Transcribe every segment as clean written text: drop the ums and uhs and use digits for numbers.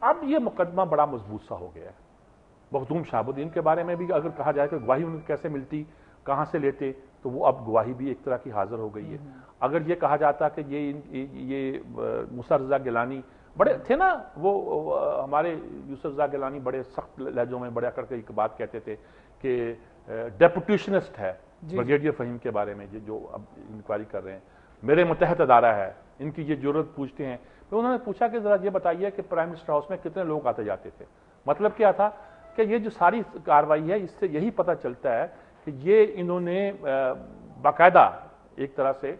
اب یہ مقدمہ بڑا مضبوط سا ہو گیا ہے. مخدوم شہاب الدین کے بارے میں بھی اگر کہا جائے کہ گواہی انہیں کیسے ملتی, کہاں سے لیتے, تو وہ اب گواہی بھی ایک طرح کی حاضر ہو گئی ہے. اگر یہ کہا جاتا کہ یہ موسیٰ رضا گیلانی بڑے تھے نا, وہ ہمارے یوسف رضا گیلانی بڑے سخت لہجوں میں بڑا کر کے ایک بات کہتے تھے کہ ڈیپوٹیشنسٹ ہے بریگیڈیئر فہیم کے بارے میں, جو اب انکوائری کر رہے ہیں, میرے متحد ادارہ ہے, ان کی یہ جرت پوچھتے ہیں. تو انہوں نے پوچھا کہ ذرا یہ بتائیے کہ پرائم منسٹر ہاؤس میں کتنے لوگ آتے جاتے تھے. مطلب کیا تھا کہ یہ جو ساری کاروائی ہے اس سے یہی پتہ چلتا ہے کہ یہ انہوں نے باقاعدہ ایک طرح سے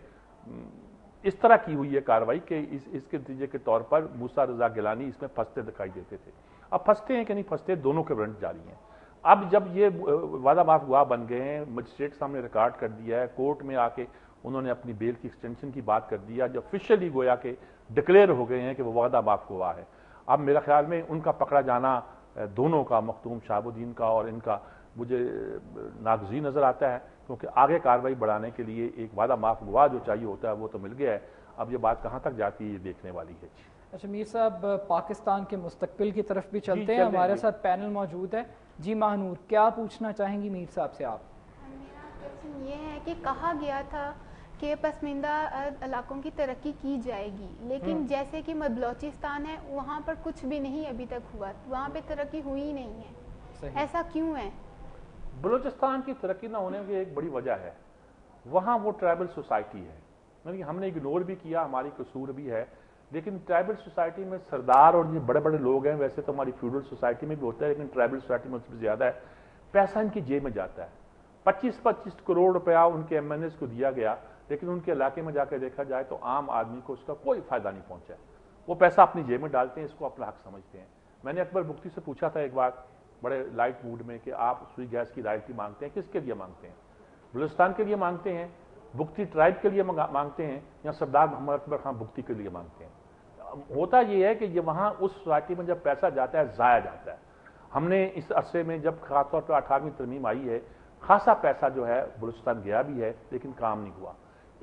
اس طرح کی ہوئی ہے کاروائی کہ اس کے نتیجے کے طور پر موسیٰ رضا گیلانی اس میں پھنستے دکھائی دیتے تھے. اب پھنستے ہیں کہ نہیں پھنستے, دونوں کے ورنٹ جاری ہیں. اب جب یہ وعدہ معاف گواہ بن گئے ہیں, مجسٹریٹ سامنے ریکارڈ کر دیا ہے, کورٹ میں آ کے انہوں نے اپنی بیل کی ایکسٹینشن کی بات کر دیا, جب آفیشیلی گویا کہ ڈکلیئر ہو گئے ہیں کہ وہ وعدہ معاف گواہ ہے. اب میرا خیال میں ان کا پکڑا جانا دونوں کا, مخدوم شہاب الدین کا اور ان کا, مجھے ناگزیر نظر آتا ہے, کیونکہ آگے کاروائی بڑھانے کے لیے ایک وعدہ معاف گواہ جو چاہیے ہوتا ہے وہ تو مل گیا ہے. اب یہ بات کہاں تک جاتی ہے یہ دیکھنے والی ہے. اچھا میر صاحب, پاکستان کے مستقبل کی طرف بھی چلتے ہیں. ہمارے ساتھ پینل موجود ہے. جی ماہنور, کیا پوچھنا چاہیں گی میر صاحب سے آپ؟ میرا کوشچن یہ ہے کہ کہا گیا تھا کہ پسماندہ علاقوں کی ترقی کی جائے گی, لیکن جیسے کہ بلوچستان ہے وہاں پر کچھ بھی نہیں ابھی تک ہوا, وہاں پہ ترقی ہوئی ہی نہیں ہے. ایسا کیوں ہے؟ بلوچستان کی ترقی نہ ہونے کی ایک بڑی وجہ ہے, وہاں وہ ٹرائبل سوسائٹی ہے. ہم نے اگنور بھی کیا, ہماری قصور بھی ہے, لیکن ٹرائبل سوسائٹی میں سردار اور یہ بڑے بڑے لوگ ہیں. ویسے تو ہماری فیوڈل سوسائٹی میں بھی ہوتا ہے, لیکن ٹرائبل سوسائٹی میں اس میں زیادہ ہے. پیسہ ان کی جیب میں جاتا ہے. 25-25 کروڑ روپیہ ان کے ایم این ایز کو دیا گیا, لیکن ان کے علاقے میں جا کے دیکھا جائے تو عام آدمی کو اس کا کوئی فائدہ نہیں پہنچا. وہ پیسہ اپنی جیب میں ڈالتے ہیں, اس کو اپنا حق سمجھتے ہیں. میں نے اکبر بگٹی سے پوچھا تھا ایک بار بڑے لائٹ موڈ میں کہ آپ سوئی گیس کی رائلٹی مانگتے ہیں, کس کے لیے مانگتے ہیں؟ بلوچستان کے لیے مانگتے ہیں, بگٹی ٹرائب کے لیے مانگتے ہیں, یا سردار محمد اکبر خان بگٹی کے لیے مانگتے ہیں؟ ہوتا یہ ہے کہ یہ وہاں اس سوسائٹی میں جب پیسہ جاتا ہے ضائع جاتا ہے. ہم نے اس عرصے میں جب خاص طور پہ 18ویں ترمیم آئی ہے, خاصا پیسہ جو ہے بلوچستان گیا بھی ہے, لیکن کام نہیں ہوا.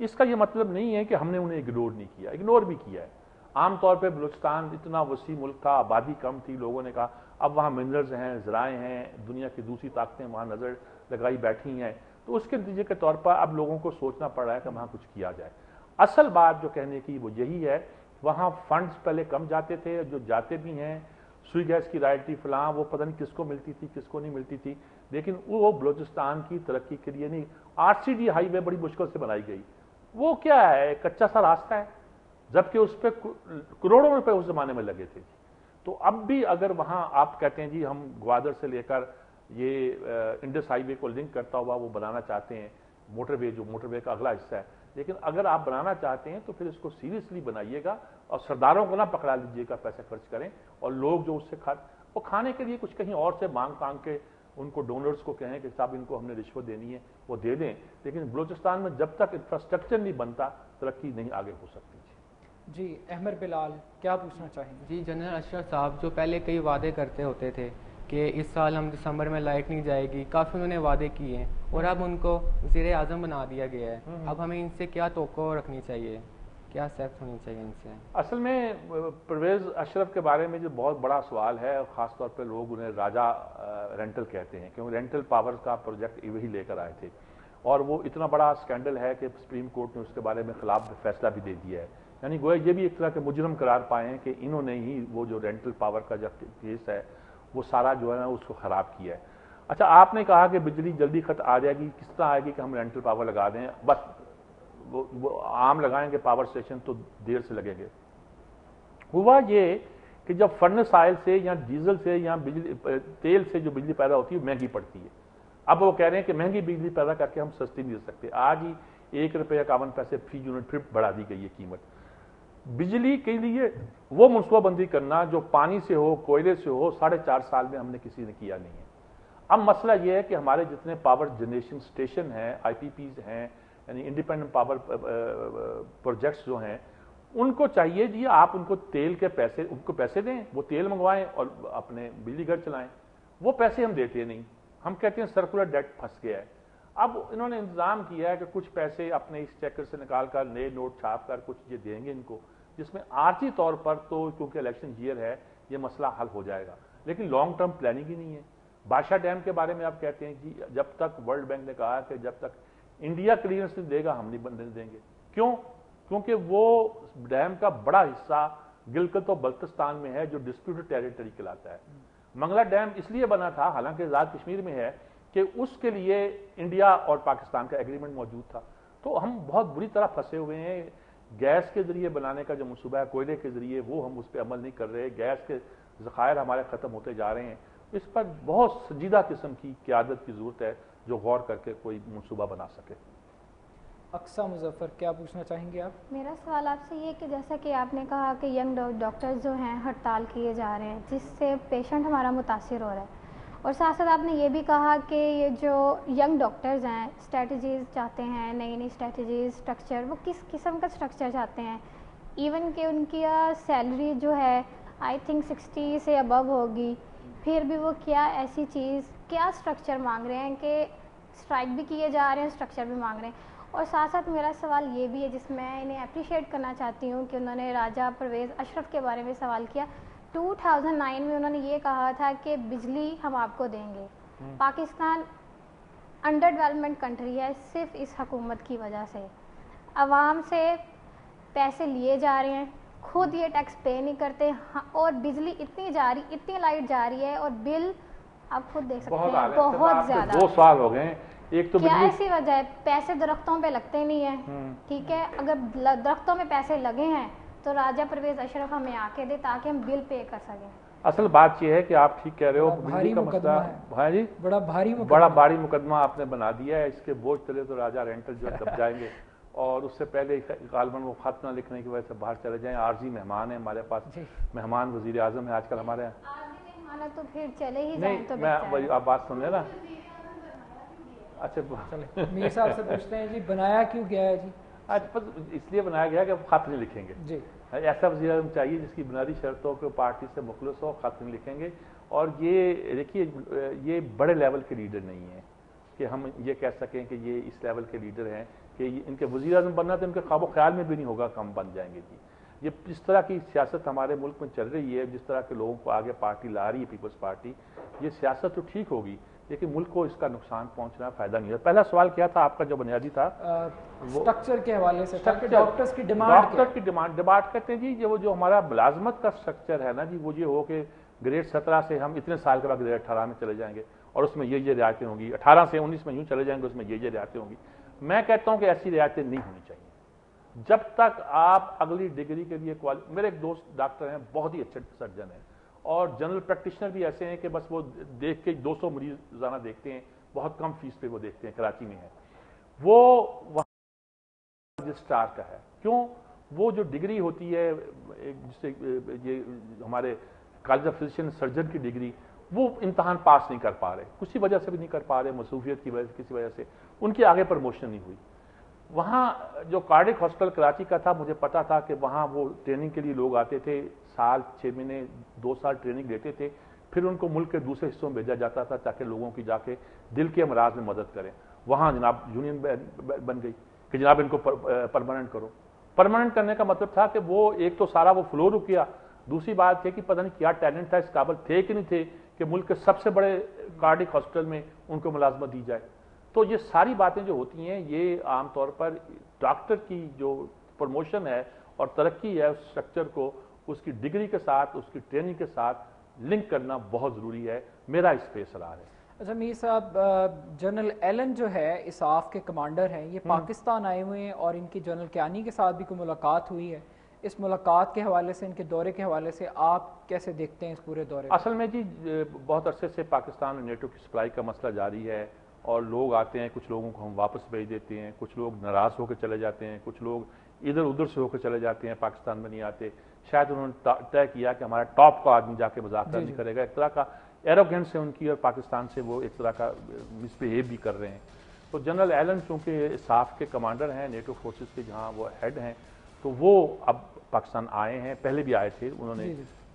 اس کا یہ مطلب نہیں ہے کہ ہم نے انہیں اگنور نہیں کیا, اگنور بھی کیا ہے. عام طور پہ بلوچستان اتنا وسیع ملک تھا, آبادی کم تھی, لوگوں نے کہا اب وہاں منرلز ہیں, ذرائع ہیں, دنیا کی دوسری طاقتیں وہاں نظر لگائی بیٹھی ہیں, تو اس کے نتیجے کے طور پر اب لوگوں کو سوچنا پڑ رہا ہے کہ وہاں کچھ کیا جائے. اصل بات جو کہنے کی وہ یہی ہے, وہاں فنڈز پہلے کم جاتے تھے, جو جاتے بھی ہیں سوئی گیس کی رائلٹی فلاں وہ پتہ نہیں کس کو ملتی تھی کس کو نہیں ملتی تھی, لیکن وہ بلوچستان کی ترقی کے لیے نہیں. RCD ہائی وے بڑی مشکل سے بنائی گئی, وہ کیا ہے, کچا سا راستہ ہے, جبکہ اس پہ کروڑوں روپے اس زمانے میں لگے تھے. تو اب بھی اگر وہاں آپ کہتے ہیں جی ہم گوادر سے لے کر یہ انڈس ہائی وے کو لنک کرتا ہوا وہ بنانا چاہتے ہیں, موٹر وے جو موٹر وے کا اگلا حصہ ہے, لیکن اگر آپ بنانا چاہتے ہیں تو پھر اس کو سیریسلی بنائیے گا, اور سرداروں کو نہ پکڑا لیجیے گا پیسے خرچ کریں, اور لوگ جو اس سے وہ کھانے کے لیے کچھ کہیں اور سے مانگ کے ان کو ڈونرز کو کہیں کہ صاحب ان کو ہم نے رشوت دینی ہے, وہ دے دیں. لیکن بلوچستان میں جب تک انفراسٹرکچر نہیں بنتا ترقی نہیں آگے ہو سکتی. جی احمد بلال, کیا پوچھنا چاہیں گے؟ جی جنرل اشرف صاحب جو پہلے کئی وعدے کرتے ہوتے تھے کہ اس سال ہم دسمبر میں لائٹ نہیں جائے گی, کافی انہوں نے وعدے کیے ہیں, اور اب ان کو وزیر اعظم بنا دیا گیا ہے. اب ہمیں ان سے کیا توقع رکھنی چاہیے, کیا اسٹیپس ہونی چاہیے ان سے؟ اصل میں پرویز اشرف کے بارے میں جو بہت بڑا سوال ہے, خاص طور پہ لوگ انہیں راجہ رینٹل کہتے ہیں, کیونکہ رینٹل پاور کا پروجیکٹ وہی لے کر آئے تھے, اور وہ اتنا بڑا اسکینڈل ہے کہ سپریم کورٹ نے اس کے بارے میں خلاف فیصلہ بھی دے دیا ہے. یعنی گویا یہ بھی ایک طرح کے مجرم قرار پائے ہیں کہ انہوں نے ہی وہ جو رینٹل پاور کا جو کیس ہے وہ سارا جو ہے نا اس کو خراب کیا ہے. اچھا آپ نے کہا کہ بجلی جلدی خط آ جائے گی, کس طرح آئے گی کہ ہم رینٹل پاور لگا دیں, بس وہ عام لگائیں گے پاور اسٹیشن تو دیر سے لگیں گے. ہوا یہ کہ جب فرنس آئل سے یا ڈیزل سے یا تیل سے جو بجلی پیدا ہوتی ہے وہ مہنگی پڑتی ہے. اب وہ کہہ رہے ہیں کہ مہنگی بجلی پیدا کر کے ہم سستی نہیں دے سکتے. آج ہی ₹1.51 فی یونٹ پھر بڑھا دی گئی ہے قیمت. بجلی کے لیے وہ منصوبہ بندی کرنا جو پانی سے ہو, کوئلے سے ہو, 4.5 سال میں ہم نے کسی نے کیا نہیں ہے. اب مسئلہ یہ ہے کہ ہمارے جتنے پاور جنریشن اسٹیشن ہیں, IPPs ہیں, یعنی انڈیپینڈنٹ پاور پروجیکٹس جو ہیں, ان کو چاہیے جی آپ ان کو تیل کے پیسے ان کو پیسے دیں, وہ تیل منگوائیں اور اپنے بجلی گھر چلائیں. وہ پیسے ہم دیتے نہیں, ہم کہتے ہیں سرکولر ڈیٹ پھنس گیا ہے. اب انہوں نے انتظام کیا ہے کہ کچھ پیسے اپنے اس چیکر سے نکال کر نئے نوٹ چھاپ کر کچھ یہ دیں گے ان کو, جس میں عارضی طور پر تو کیونکہ الیکشن ایئر ہے یہ مسئلہ حل ہو جائے گا، لیکن لانگ ٹرم پلاننگ ہی نہیں ہے۔ بادشاہ ڈیم کے بارے میں آپ کہتے ہیں جی جب تک ورلڈ بینک نے کہا کہ جب تک انڈیا کلیئرنس نہیں دے گا ہم نہیں بننے دیں گے۔ کیوں؟ کیونکہ وہ ڈیم کا بڑا حصہ گلگت و بلتستان میں ہے جو ڈسپیوٹڈ ٹیریٹری کہلاتا ہے۔ منگلا ڈیم اس لیے بنا تھا، حالانکہ آزاد کشمیر میں ہے، کہ اس کے لیے انڈیا اور پاکستان کا ایگریمنٹ موجود تھا۔ تو ہم بہت بری طرح پھنسے ہوئے ہیں، گیس کے ذریعے بنانے کا جو منصوبہ ہے کوئلے کے ذریعے، وہ ہم اس پہ عمل نہیں کر رہے، گیس کے ذخائر ہمارے ختم ہوتے جا رہے ہیں۔ اس پر بہت سنجیدہ قسم کی قیادت کی ضرورت ہے جو غور کر کے کوئی منصوبہ بنا سکے۔ اقصیٰ مظفر کیا پوچھنا چاہیں گے آپ؟ میرا سوال آپ سے یہ کہ جیسا کہ آپ نے کہا کہ ینگ ڈاکٹرز جو ہیں ہڑتال کیے جا رہے ہیں جس سے پیشنٹ ہمارا متاثر ہو رہا ہے، اور ساتھ ساتھ آپ نے یہ بھی کہا کہ یہ جو ینگ ڈاکٹرز ہیں اسٹریٹجیز چاہتے ہیں، نئی نئی اسٹریٹجیز، اسٹرکچر، وہ کس قسم کا اسٹرکچر چاہتے ہیں؟ ایون کہ ان کی سیلری جو ہے آئی تھنک 60 سے ابو ہوگی، پھر بھی وہ کیا ایسی چیز، کیا اسٹرکچر مانگ رہے ہیں کہ اسٹرائک بھی کیے جا رہے ہیں، اسٹرکچر بھی مانگ رہے ہیں؟ اور ساتھ ساتھ میرا سوال یہ بھی ہے جس میں انہیں اپریشیٹ کرنا چاہتی ہوں کہ انہوں نے راجہ پرویز اشرف کے بارے میں سوال کیا۔ 2009 میں انہوں نے یہ کہا تھا کہ بجلی ہم آپ کو دیں گے۔ پاکستان انڈر ڈیولپمنٹ کنٹری ہے صرف اس حکومت کی وجہ سے، عوام سے پیسے لیے جا رہے ہیں، خود یہ ٹیکس پے نہیں کرتے، اور بجلی اتنی جا رہی، اتنی لائٹ جا رہی ہے، اور بل آپ خود دیکھ سکتے ہیں بہت زیادہ۔ 2 سال ہو گئے، ایک تو کیا ایسی وجہ ہے؟ پیسے درختوں پہ لگتے نہیں ہیں، ٹھیک ہے، اگر درختوں میں پیسے لگے ہیں تو راجہ پرویز اشرف ہمیں آ کے دے تاکہ ہم بل پے کر سکیں۔ اصل بات یہ ہے کہ آپ ٹھیک کہہ رہے ہو، بجلی کا مسئلہ ہے جی، بڑا بھاری مقدمہ آپ نے بنا دیا ہے، اس کے بوجھ تلے تو راجہ رینٹل جو دب جائیں گے، اور اس سے پہلے غالباً وہ خط نہ لکھنے کی وجہ سے باہر چلے جائیں۔ عارضی مہمان ہیں ہمارے پاس، مہمان وزیر اعظم ہے آج کل ہمارے یہاں۔ عارضی مہمان تو پھر چلے ہی جائیں تو نہیں، میں آپ بات سن لیں نا۔ اچھا میر صاحب سے پوچھتے ہیں جی بنایا کیوں گیا ہے؟ جی اس لیے بنایا گیا کہ خط نہیں لکھیں گے جی، ایسا وزیر اعظم چاہیے جس کی بنیادی شرطوں کو پارٹی سے مخلص ہو، خط نہیں لکھیں گے۔ اور یہ دیکھیے یہ بڑے لیول کے لیڈر نہیں ہیں کہ ہم یہ کہہ سکیں کہ یہ اس لیول کے لیڈر ہیں کہ ان کے وزیر اعظم بننا تو ان کے خواب و خیال میں بھی نہیں ہوگا کہ ہم بن جائیں گے جی۔ یہ جس طرح کی سیاست ہمارے ملک میں چل رہی ہے، جس طرح کے لوگوں کو آگے پارٹی لا رہی ہے پیپلز پارٹی، یہ سیاست تو ٹھیک ہوگی لیکن ملک کو اس کا نقصان پہنچنا فائدہ نہیں ہے۔ پہلا سوال کیا تھا آپ کا جو بنیادی تھا؟ اسٹرکچر کے حوالے سے ڈاکٹرز کی ڈیمانڈ کہتے ہیں جی، وہ جو ہمارا ملازمت کا اسٹرکچر ہے نا جی، وہ یہ ہو کہ گریڈ 17 سے ہم اتنے سال کے بعد گریڈ 18 میں چلے جائیں گے اور اس میں یہ رعایتیں ہوں گی، 18 سے 19 میں یوں چلے جائیں گے، اس میں یہ رعایتیں ہوں گی۔ میں کہتا ہوں کہ ایسی رعایتیں نہیں ہونی چاہیے جب تک آپ اگلی ڈگری کے لیے میرے ایک دوست ڈاکٹر ہیں، بہت ہی اچھے سرجن ہیں، اور جنرل پریکٹیشنر بھی ایسے ہیں کہ بس وہ دیکھ کے 200 مریض روزانہ دیکھتے ہیں، بہت کم فیس پہ وہ دیکھتے ہیں، کراچی میں ہے وہ، وہاں رجسٹرار کا ہے۔ کیوں؟ وہ جو ڈگری ہوتی ہے جس سے یہ ہمارے کالج آف فزیشین سرجن کی ڈگری، وہ امتحان پاس نہیں کر پا رہے، کسی وجہ سے بھی نہیں کر پا رہے، مصروفیت کی وجہ سے، کسی وجہ سے ان کی آگے پروموشن نہیں ہوئی۔ وہاں جو کارڈک ہاسپٹل کراچی کا تھا، مجھے پتا تھا کہ وہاں وہ ٹریننگ کے لیے لوگ آتے تھے، سال 6 مہینے 2 سال ٹریننگ لیتے تھے، پھر ان کو ملک کے دوسرے حصوں میں بھیجا جاتا تھا تاکہ لوگوں کی جا کے دل کے امراض میں مدد کریں۔ وہاں جناب یونین بن گئی کہ جناب ان کو پرماننٹ کرو۔ پرماننٹ کرنے کا مطلب تھا کہ وہ ایک تو سارا وہ فلو رک گیا، دوسری بات ہے کہ پتہ نہیں کیا ٹیلنٹ تھا، اس قابل تھے کہ نہیں تھے کہ ملک کے سب سے بڑے کارڈک ہاسپٹل میں ان کو ملازمت دی جائے۔ تو یہ ساری باتیں جو ہوتی ہیں یہ عام طور پر ڈاکٹر کی جو پروموشن ہے اور ترقی ہے اس اسٹرکچر کو اس کی ڈگری کے ساتھ، اس کی ٹریننگ کے ساتھ لنک کرنا بہت ضروری ہے، میرا اس پہ اصرار ہے۔ اچھا میر صاحب، جنرل ایلن جو ہے اسعاف کے کمانڈر ہیں، یہ پاکستان آئے ہوئے ہیں اور ان کی جنرل کیانی کے ساتھ بھی کوئی ملاقات ہوئی ہے؟ اس ملاقات کے حوالے سے، ان کے دورے کے حوالے سے آپ کیسے دیکھتے ہیں اس پورے دورے؟ اصل میں جی بہت عرصے سے پاکستان میں نیٹو کی سپلائی کا مسئلہ جاری ہے اور لوگ آتے ہیں، کچھ لوگوں کو ہم واپس بھیج دیتے ہیں، کچھ لوگ ناراض ہو کے چلے جاتے ہیں، کچھ لوگ ادھر ادھر سے ہو کے چلے جاتے ہیں، پاکستان میں نہیں آتے۔ شاید انہوں نے طے کیا کہ ہمارا ٹاپ کا آدمی جا کے مذاکرہ نہیں کرے گا، ایک طرح کا ایروگینس ہے ان کی، اور پاکستان سے وہ ایک طرح کا مس بہیو بھی کر رہے ہیں۔ تو جنرل ایلن چونکہ اسعاف کے کمانڈر ہیں نیٹو فورسز کے، جہاں وہ ہیڈ ہیں، تو وہ اب پاکستان آئے ہیں، پہلے بھی آئے تھے، انہوں نے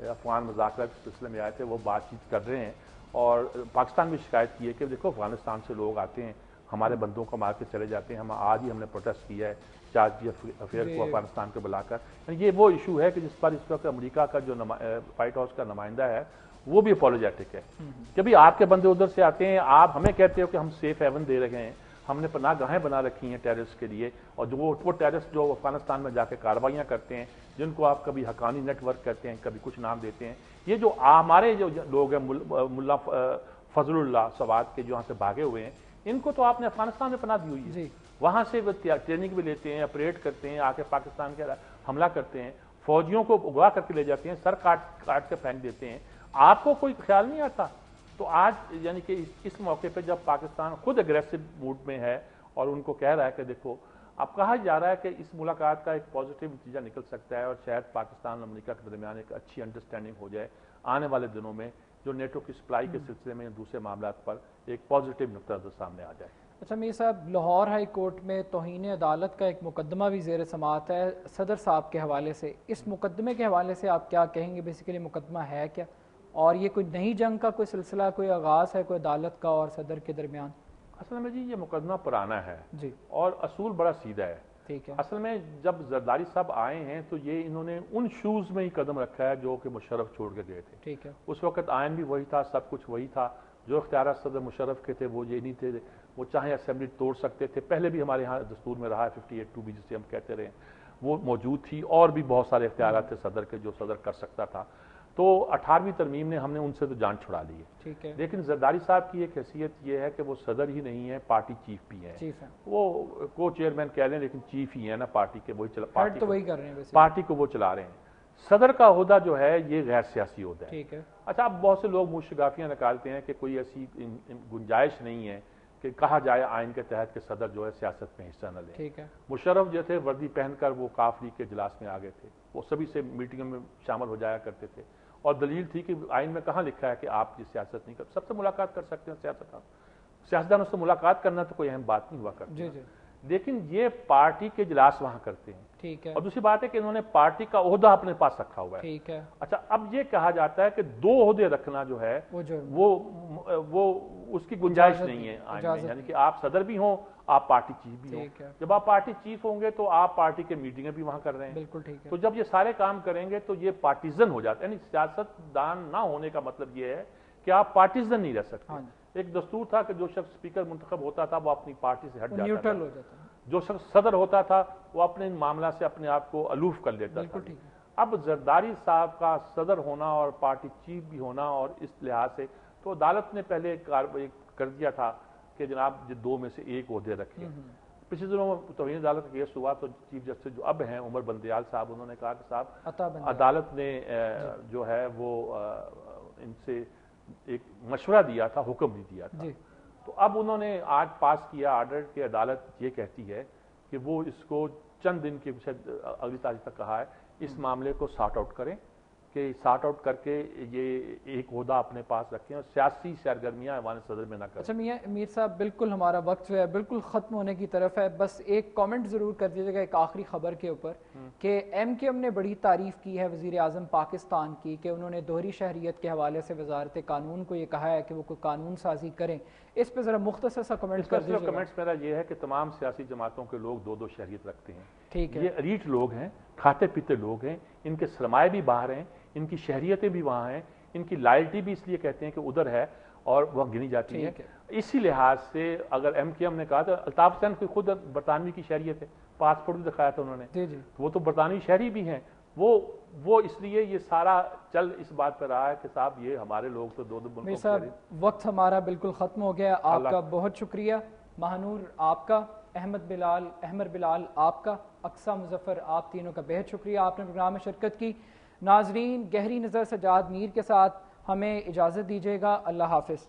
افغان مذاکرات کے سلسلے میں آئے تھے، وہ بات چیت کر رہے ہیں۔ اور پاکستان بھی شکایت کی ہے کہ دیکھو افغانستان سے لوگ آتے ہیں، ہمارے بندوں کو مار کے چلے جاتے ہیں. آج ہی ہم نے پروٹیسٹ کیا ہے چارج افیئر کو افغانستان کو بلا کر. یہ وہ ایشو ہے کہ جس پر اس وقت امریکہ کا جو وائٹ ہاؤس کا نمائندہ ہے وہ بھی اپولوجیٹک ہے کہ بھئی آپ کے بندے ادھر سے آتے ہیں, آپ ہمیں کہتے ہو کہ ہم سیف ہیون دے رہے ہیں, ہم نے پناہ گاہیں بنا رکھی ہیں ٹیررسٹ کے لیے, اور جو وہ ٹیررسٹ جو افغانستان میں جا کے کارروائیاں کرتے ہیں, جن کو آپ کبھی حقانی نیٹ ورک کہتے ہیں, کبھی کچھ نام دیتے ہیں, یہ جو ہمارے جو لوگ ہیں ملا فضل اللہ سوات کے جو یہاں سے بھاگے ہوئے ہیں, ان کو تو آپ نے افغانستان میں پناہ دی ہوئی ہے. وہاں سے وہ ٹریننگ بھی لیتے ہیں, آپریٹ کرتے ہیں, آ کے پاکستان کے حملہ کرتے ہیں, فوجیوں کو اغوا کر کے لے جاتے ہیں, سر کاٹ کے پھینک دیتے ہیں. آپ کو کوئی خیال نہیں آتا. تو آج یعنی کہ اس موقع پہ جب پاکستان خود اگریسو موڈ میں ہے اور ان کو کہہ رہا ہے کہ دیکھو اب کہا جا رہا ہے کہ اس ملاقات کا ایک پازیٹیو نتیجہ نکل سکتا ہے اور شاید پاکستان اور امریکہ کے درمیان ایک اچھی انڈرسٹینڈنگ ہو جائے آنے والے دنوں میں, جو نیٹو کی سپلائی کے سلسلے میں دوسرے معاملات پر ایک پازیٹیو نقطہ نظر سامنے آ جائے. اچھا میر صاحب, لاہور ہائی کورٹ میں توہین عدالت کا ایک مقدمہ بھی زیر سماعت ہے صدر صاحب کے حوالے سے. اس مقدمے کے حوالے سے آپ کیا کہیں گے؟ بیسیکلی مقدمہ ہے کیا, اور یہ کوئی نئی جنگ کا کوئی سلسلہ, کوئی آغاز ہے کوئی عدالت کا اور صدر کے درمیان؟ اصل میں جی یہ مقدمہ پرانا ہے جی, اور اصول بڑا سیدھا ہے. ٹھیک ہے. اصل میں جب زرداری صاحب آئے ہیں تو یہ انہوں نے ان شوز میں ہی قدم رکھا ہے جو کہ مشرف چھوڑ کے گئے تھے. ٹھیک ہے. اس وقت آئین بھی وہی تھا, سب کچھ وہی تھا. جو اختیارات صدر مشرف کے تھے وہ یہ نہیں تھے, وہ چاہے اسمبلی توڑ سکتے تھے. پہلے بھی ہمارے ہاں دستور میں رہا ہے 58(2) بھی جسے ہم کہتے رہے, وہ موجود تھی, اور بھی بہت سارے اختیارات تھے صدر کے جو صدر کر سکتا تھا. تو 18ویں ترمیم نے ہم نے ان سے تو جان چھڑا لی ہے. ٹھیک ہے. لیکن زرداری صاحب کی ایک حیثیت یہ ہے کہ وہ صدر ہی نہیں ہے, پارٹی چیف بھی ہیں. چیف ہے, وہ کو چیئرمین کہہ لیں لیکن چیف ہی ہے نا پارٹی کے, وہی ہیڈ تو وہی کر رہے ہیں, پارٹی کو وہ چلا رہے ہیں. صدر کا عہدہ جو ہے یہ غیر سیاسی عہدہ ہے. ٹھیک ہے. اچھا, اب بہت سے لوگ منہ شگافیاں نکالتے ہیں کہ کوئی ایسی گنجائش نہیں ہے کہ کہا جائے آئین کے تحت کہ صدر جو ہے سیاست میں حصہ نہ لے. ٹھیک ہے. مشرف جو تھے وردی پہن کر وہ کاف لیگ کے اجلاس میں آگے تھے, وہ سبھی سے میٹنگوں میں شامل ہو جایا کرتے تھے, اور دلیل تھی کہ آئین میں کہاں لکھا ہے کہ آپ یہ سیاست نہیں کر سب سے ملاقات کر سکتے ہیں. سیاستدانوں سے ملاقات کرنا تو کوئی اہم بات نہیں ہوا کرتی. جی جی. لیکن یہ پارٹی کے اجلاس وہاں کرتے ہیں. ٹھیک ہے. اور دوسری بات ہے کہ انہوں نے پارٹی کا عہدہ اپنے پاس رکھا ہوا ہے. ٹھیک ہے. اچھا, اب یہ کہا جاتا ہے کہ 2 عہدے رکھنا جو ہے وہ اس کی گنجائش نہیں ہے آئین میں, یعنی کہ آپ صدر بھی ہوں, آپ پارٹی چیف بھی ہوں. جب آپ پارٹی چیف ہوں گے تو آپ پارٹی کے میٹنگیں بھی وہاں کر رہے ہیں. بالکل ٹھیک ہے. تو جب یہ سارے کام کریں گے تو یہ پارٹیزن ہو جاتا ہے. یعنی سیاست دان نہ ہونے کا مطلب یہ ہے کہ آپ پارٹیزن نہیں رہ سکتے. ایک دستور تھا کہ جو شخص اسپیکر منتخب ہوتا تھا وہ اپنی پارٹی سے ہٹ جاتا تھا, نیوٹرل ہو جاتا ہے. جو شخص صدر ہوتا تھا وہ اپنے ان معاملات سے اپنے آپ کو الوف کر لیتا تھا. اب زرداری صاحب کا صدر ہونا اور پارٹی چیف بھی ہونا, اور اس لحاظ سے تو عدالت نے پہلے کر دیا تھا کہ جناب 2 میں سے 1 عہدے رکھے. پچھلے دنوں میں توہین عدالت کا کیس ہوا تو چیف جسٹس جو اب ہیں عمر بندیال صاحب, انہوں نے کہا کہ صاحب عدالت نے جو ہے وہ ان سے ایک مشورہ دیا تھا, حکم نہیں دیا تھا. تو اب انہوں نے آج پاس کیا آرڈر کہ عدالت یہ کہتی ہے کہ وہ اس کو چند دن کی اگلی تاریخ تک کہا ہے اس معاملے کو سارٹ آؤٹ کریں, کہ سارٹ آؤٹ کر کے یہ ایک عہدہ اپنے پاس رکھیں اور سیاسی سرگرمیاں ایوان صدر میں نہ کریں. اچھا میر صاحب, بالکل ہمارا وقت جو ہے بالکل ختم ہونے کی طرف ہے. بس ایک کامنٹ ضرور کر دیجیے گا ایک آخری خبر کے اوپر کہ ایم کیو ایم نے بڑی تعریف کی ہے وزیر اعظم پاکستان کی کہ انہوں نے دوہری شہریت کے حوالے سے وزارت قانون کو یہ کہا ہے کہ وہ کوئی قانون سازی کریں. اس پہ ذرا مختصر سا کمنٹ کر دیجیے. کمنٹس میرا یہ ہے کہ تمام سیاسی جماعتوں کے لوگ 2 شہریت رکھتے ہیں. ٹھیک ہے. یہ ایلیٹ لوگ ہیں, کھاتے پیتے لوگ ہیں, ان کے سرمایے بھی باہر ہیں, ان کی شہریتیں بھی وہاں ہیں, ان کی لائلٹی بھی اس لیے کہتے ہیں کہ ادھر ہے اور وہ گنی جاتی ہے. اسی لحاظ سے اگر ایم کیو ایم نے کہا تو الطاف حسین کی خود برطانوی کی شہریت ہے, پاسپورٹ بھی دکھایا تھا انہوں نے, وہ تو برطانوی شہری بھی ہیں. وہ اس لیے یہ سارا چل اس بات پہ رہا ہے کہ صاحب یہ ہمارے لوگ تو 2 ملکوں صاحب وقت ہمارا بالکل ختم ہو گیا. آپ کا بہت شکریہ. مہنور آپ کا, احمد بلال آپ کا, اقصیٰ مظفر آپ تینوں کا بہت شکریہ, آپ نے پروگرام میں شرکت کی. ناظرین, گہری نظر سجاد میر کے ساتھ ہمیں اجازت دیجیے گا. اللہ حافظ.